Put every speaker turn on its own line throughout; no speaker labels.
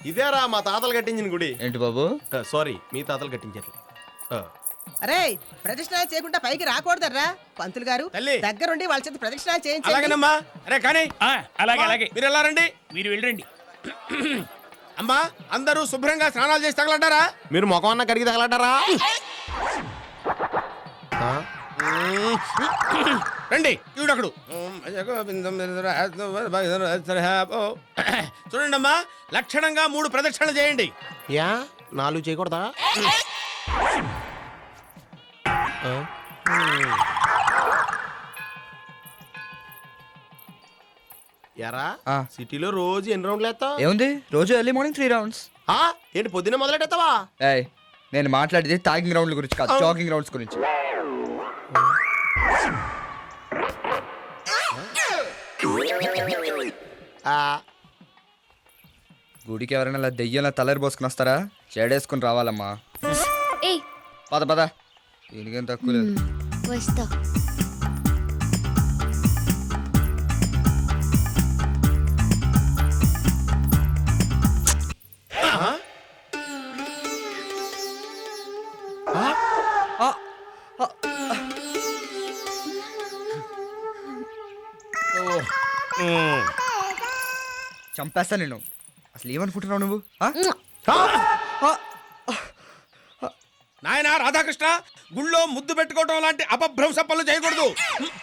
ఇదేరా మా తాతలు కట్టించిన గుడి.
ఏంటి బాబు?
సారీ, మీ తాతలు కట్టించారు.
అరే ప్రదక్షిణాలు చేయకుండా పైకి రాకూడదర్రా. పంతులు గారు దగ్గరుండి వాళ్ళ చేత ప్రదక్షిణాలు చేయించండి.
అలాగేనమ్మా. అరే కానీ
అలాగే అలాగే
మీరు ఎలా రండి,
మీరు వెళ్ళండి.
అమ్మా అందరూ శుభ్రంగా స్నానాలు చేసి తగలడ్డారా? మీరు ముఖం అన్న కడిగి తగలడ్డారా? రండి ఈవిడక్కడు. చూడండి అమ్మా, లక్షణంగా 3 ప్రదక్షిణలు చేయండి. యా 4 చేయకూడదా? ఎరా సిటీలో రోజు ఎన్ని రౌండ్లు వేస్తావు?
ఏముంది, రోజు ఎర్లీ మార్నింగ్ 3 రౌండ్స్.
ఏంటి పొద్దున్నే మొదలెట్టేస్తావా?
ఏయ్, నేను మాట్లాడేది టాగింగ్ రౌండ్ల గురించి కాదు, జాగింగ్ రౌండ్స్ గురించి. గుడికి ఎవరైనా ఇలా దెయ్యంలో తలరి పోసుకుని వస్తారా? చెడేసుకుని రావాలమ్మా. పద పద, దీనికేం తక్కువ లేదు.
వస్తా.
చంపేస్తా నేను. అసలు ఏమనుకుంటున్నావు నువ్వు?
నాయనా రాధాకృష్ణ, గుళ్ళో ముద్దు పెట్టుకోవడం లాంటి అపభ్రంశ పనులు చేయకూడదు.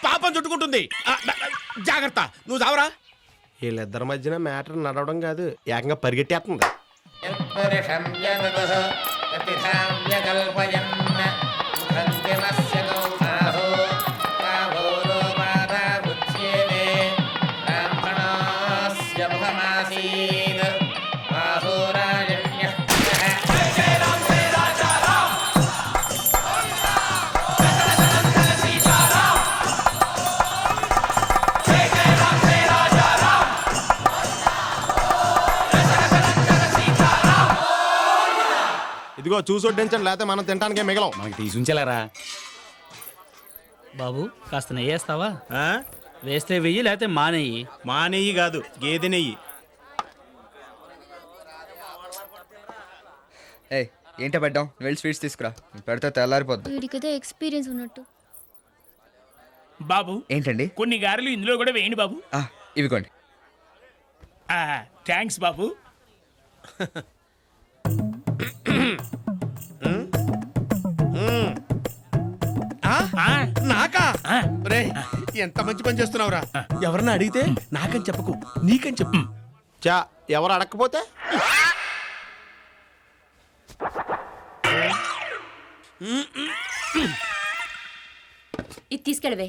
పాపం చుట్టుకుంటుంది. జాగ్రత్త, నువ్వు చావరా. వీళ్ళిద్దరి మధ్యన మ్యాటర్ నడవడం కాదు, ఏకంగా పరిగెట్టేస్తుంది. ఇదిగో చూసొడ్డించండి, లేకపోతే మనం తినడానికి మిగలం.
మనకి తీసుంచలేరా బాబు? కాస్త నెయ్యి వేస్తావా? వేస్తే వెయ్యి, లేకపోతే మానేయి.
మానేయి కాదు, గేదె నెయ్యి.
ఏయ్, ఏంటో పెట్టాం, వెళ్ళి స్వీట్స్ తీసుకురా, పెడితే తెల్లారిపోద్ది.
వీడికైతే ఎక్స్పీరియన్స్ ఉన్నట్టు.
బాబు
ఏంటండి?
కొన్ని గారెలు ఇందులో కూడా వేయండి బాబు.
ఇవిగోండి.
థ్యాంక్స్ బాబు.
నాకా? ఎంత మంచి పని చేస్తున్నావురా. ఎవరన్నా అడిగితే నాకని చెప్పకు, నీకని చెప్పు. చా ఎవరు అడగకపోతే
ఇది తీసుకెళ్ళవే.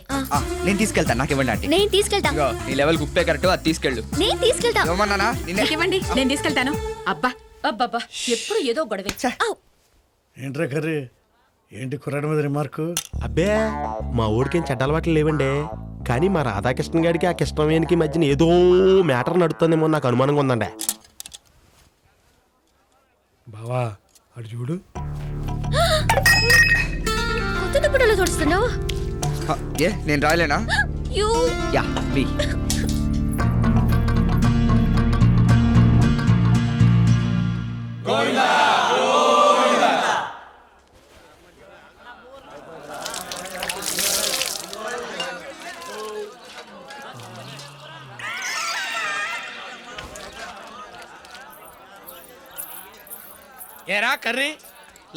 నేను తీసుకెళ్తాను, నాకు ఇవ్వండి ఆంటీ.
నేను తీసుకెళ్తా.
నీ లెవెల్ ఉప్పే కరెక్ట్, అది తీసుకెళ్ళు.
నేను తీసుకెళ్తా.
ఇవ్వమన్నానా?
ఇవ్వండి, నేను తీసుకెళ్తాను. అబ్బా అబ్బబ్బా, ఎప్పుడు ఏదో గొడవే.
ఏంట్రా కర్రీ, ఏంటి కుర్రాడి మీద రిమార్కు?
అబ్బే మా ఊరికేం చెడ్డ అలవాట్లు లేవండి, కానీ మా రాధాకృష్ణ గారికి ఆ కృష్ణవేణికి మధ్యన ఏదో మ్యాటర్ నడుతుందేమో నాకు అనుమానంగా ఉందండి.
బావా అటు చూడు.
కొత్త దుప్పటలో చూస్తున్నావు.
ఏ నేను రాయలేనా? యా బి.
ఏరా కర్రీ,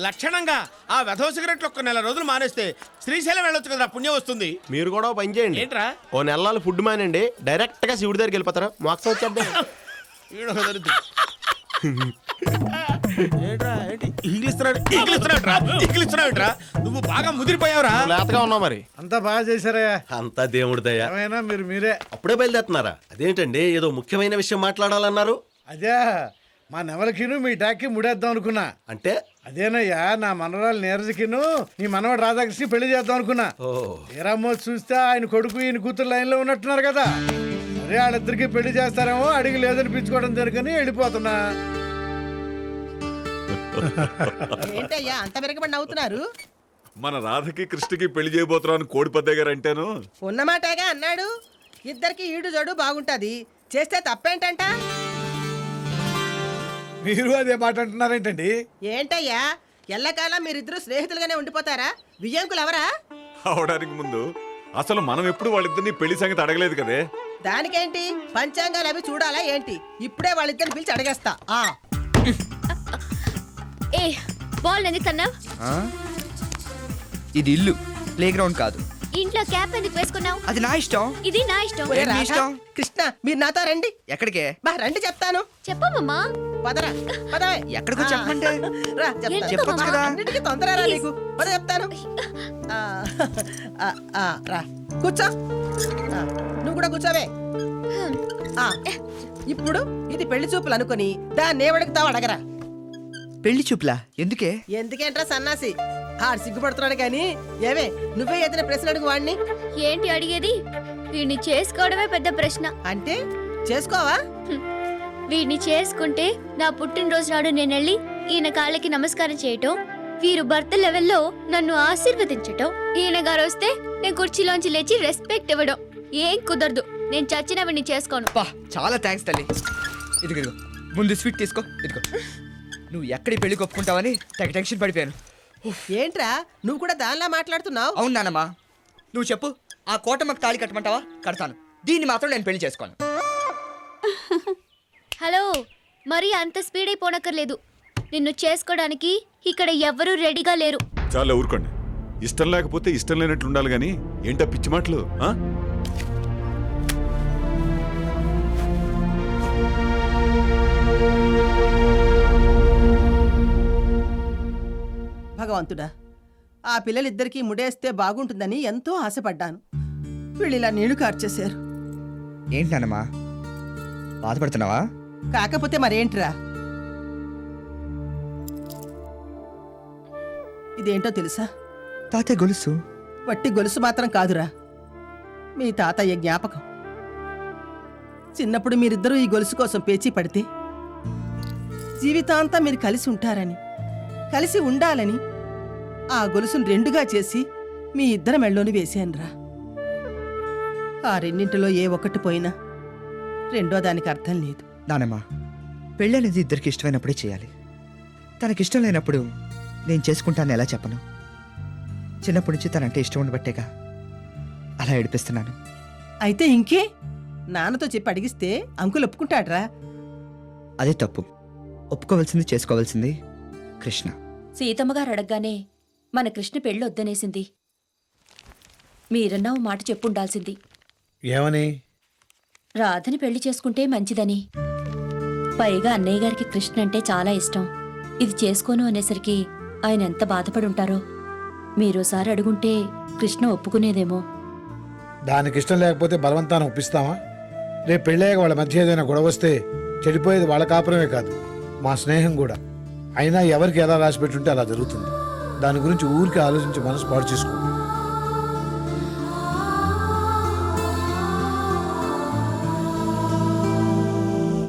లక్షణంగా ఆ వెధవ సిగరెట్లు ఒక్క నెల రోజులు మానేస్తే శ్రీశైలం వెళ్ళొచ్చు కదా, పుణ్యం వస్తుంది. మీరు కూడా పని చేయండి. ఏంట్రా? ఓ నెలలు ఫుడ్ మానండి, డైరెక్ట్ గా శివుడి దగ్గరికి వెళ్ళిపోతారా, మోక్షం వచ్చేద్దాం. నువ్వు బాగా ముదిరిపోయావురా. లేతగా ఉన్నావు మరి.
అంతా బాగా చేశారా?
అంతా దేవుడి దయ.
ఏమైనా మీరే
అప్పుడే బయలుదేరుతున్నారా? అదేంటండి, ఏదో ముఖ్యమైన విషయం మాట్లాడాలన్నారు?
అదే మా నెవలకిను మీ డాక్కి ముడేద్దాం అనుకున్నా.
అంటే
అదేనయ్యా, నా మనవరాలు నీరజకిను నీ మనవాడు రాధాకృష్ణ పెళ్లి చేద్దాం అనుకున్నా. ఏరామో చూస్తే ఆయన కొడుకు ఈయన కూతురు లైన్ లో ఉన్నట్టున్నారు కదా. సరే వాళ్ళిద్దరికి పెళ్లి చేస్తారేమో అడిగి లేదనిపించుకోవడం జరుగుని వెళ్ళిపోతున్నా.
ఏంటయ్యా అంత వెరగబడి నవ్వుతున్నారు?
మన రాధకి కృష్ణకి పెళ్లి చేయబోతున్నాను కోడి పద్దయ్య గారు అంటేను.
ఉన్నమాటగా అన్నాడు. ఇద్దరికి ఈడు జోడు బాగుంటది, చేస్తే తప్పేంటంట?
మీరు అదే మాట అంటున్నారేంటండి?
ఏంటయ్యా ఎల్లకాలం మీరిద్దరు స్నేహితులుగానే ఉండిపోతారా? వియ్యంకులు ఎవరా?
అవడానికి ముందు అసలు మనం ఎప్పుడు వాళ్ళిద్దరిని పెళ్లి సంగతి అడగలేదు కదే.
దానికేంటి పంచాంగాలు అవి చూడాలా ఏంటి? ఇప్పుడే వాళ్ళిద్దరిని పిలిచి అడిగేస్తా.
ఏ బాల్ ఎందుకు తన్నావు?
ఆ? ఇది ఇల్లు, ప్లే గ్రౌండ్ కాదు.
ఇంట్లో క్యాప్ ఎందుకు వేసుకున్నావు?
అది నా ఇష్టం.
ఇది నా ఇష్టం.
ఒరే
ఏంటి
రాధా,
ఇష్టం?
కృష్ణ మీరు నాతో రండి.
ఎక్కడికే?
బా రండి చెప్తాను.
చెప్పమ్మా.
పదరా పదవే.
ఎక్కడికో చెప్పమంటే?
రా చెప్తాను.
ఎందుకు
చెప్పొచ్చు కదా.
అన్నిటికీ తొందర రా నీకు. పద చెప్తాను. రా కూర్చో. నువ్వు కూడా కూర్చోవే. ఇప్పుడు ఇది పెళ్లి చూపులు అనుకుని దాన్ని ఏమడుగుతావు అడగరా.
పెళ్లి చూపులా? ఎందుకే?
ఎందుకేంట్రా సన్నాసి? ఆడు సిగ్గుపడుతున్నాడు కానీ ఏమే నువ్వే ఏదైనా ప్రశ్న అడుగు వాడిని.
ఏంటి అడిగేది? వీడిని చేసుకోవడమే పెద్ద ప్రశ్న.
అంటే చేసుకోవా?
వీడిని చేసుకుంటే నా పుట్టినరోజు నాడు నేను వెళ్ళి ఈయన కాళ్ళకి నమస్కారం చేయటం, వీరు భర్త లెవెల్లో నన్ను ఆశీర్వదించటం, ఈయన గారు వస్తే నేను కుర్చీలోంచి లేచి రెస్పెక్ట్ ఇవ్వడం. ఏం కుదరదు. నేను చచ్చిన వీడిని చేసుకోను.
పా చాలా థ్యాంక్స్ తల్లి. ఇదిగో ముందు స్వీట్ తీసుకో. ఇదిగో నువ్వు ఎక్కడి పెళ్లి ఒప్పుకుంటావని తెగ టెన్షన్ పడిపోయాను.
ఏంట్రా నువ్వు కూడా దానిలా మాట్లాడుతున్నావు?
అవును నానమ్మా, నువ్వు చెప్పు. ఆ కోటమ్మకు తాళి కట్టమంటావా? కడతాను. దీన్ని మాత్రం నేను పెళ్లి చేసుకోను.
హలో, మరి అంత స్పీడ్ అయిపోనక్కర్లేదు. నిన్ను చేసుకోవడానికి ఇక్కడ ఎవ్వరూ రెడీగా లేరు.
చాలా ఊరుకోండి. ఇష్టం లేకపోతే ఇష్టం లేనట్లు ఉండాలి గాని ఏంటా పిచ్చి మాటలు? ఆ?
భగవంతుడా, ఆ పిల్లలిద్దరికీ ముడేస్తే బాగుంటుందని ఎంతో ఆశపడ్డాను. వీళ్ళు ఇలా నీళ్లు కార్చేశారు.
ఏంటి నానమ్మా, బాధపడుతున్నావా?
కాకపోతే మరేంట్రా? ఇదేంటో తెలుసా?
తాతయ్య గొలుసు.
వట్టి గొలుసు మాత్రం కాదురా, మీ తాతయ్య జ్ఞాపకం. చిన్నప్పుడు మీరిద్దరూ ఈ గొలుసు కోసం పేచీ పడితే జీవితాంతం మీరు కలిసి ఉంటారని, కలిసి ఉండాలని ఆ గొలుసును రెండుగా చేసి మీ ఇద్దరి మెళ్ళోని వేశానురా. ఆ రెండింటిలో ఏ ఒక్కటి పోయినా రెండో దానికి అర్థం లేదు.
నానమ్మా, పెళ్ళి అనేది ఇద్దరికి ఇష్టమైనప్పుడే చేయాలి. తనకిష్టం లేనప్పుడు నేను చేసుకుంటాను ఎలా చెప్పను? చిన్నప్పటి నుంచి తనంటే ఇష్టం ఉండబట్టేగా అలా ఏడిపిస్తున్నాను.
అయితే ఇంకే నాన్నతో చెప్పి అడిగిస్తే అంకుల్ ఒప్పుకుంటాడ్రా.
అదే తప్పు. ఒప్పుకోవాల్సింది చేసుకోవాల్సింది కృష్ణ.
సీతమ్మగారు అడగగానే మన కృష్ణ పెళ్ళి వద్దనేసింది. మీరన్నా ఓ మాట చెప్పుండాల్సింది.
ఏమని?
రాధని పెళ్లి చేసుకుంటే మంచిదని. పైగా అన్నయ్య గారికి కృష్ణ అంటే చాలా ఇష్టం. ఇది చేసుకోను అనేసరికి ఆయన ఎంత బాధపడుంటారో. మీరోసారి అడుగుంటే కృష్ణ ఒప్పుకునేదేమో.
దానికి ఇష్టం లేకపోతే బలవంతాన్ని ఒప్పిస్తావా? రేపు పెళ్ళాక వాళ్ళ మధ్య ఏదైనా గొడవ వస్తే చెడిపోయేది వాళ్ళ కాపురమే కాదు, మా స్నేహం కూడా. అయినా ఎవరికి ఎలా రాసి పెట్టుంటే అలా జరుగుతుంది. దాని గురించి ఊరికి ఆలోచించి మనసు పాడు చేసుకో.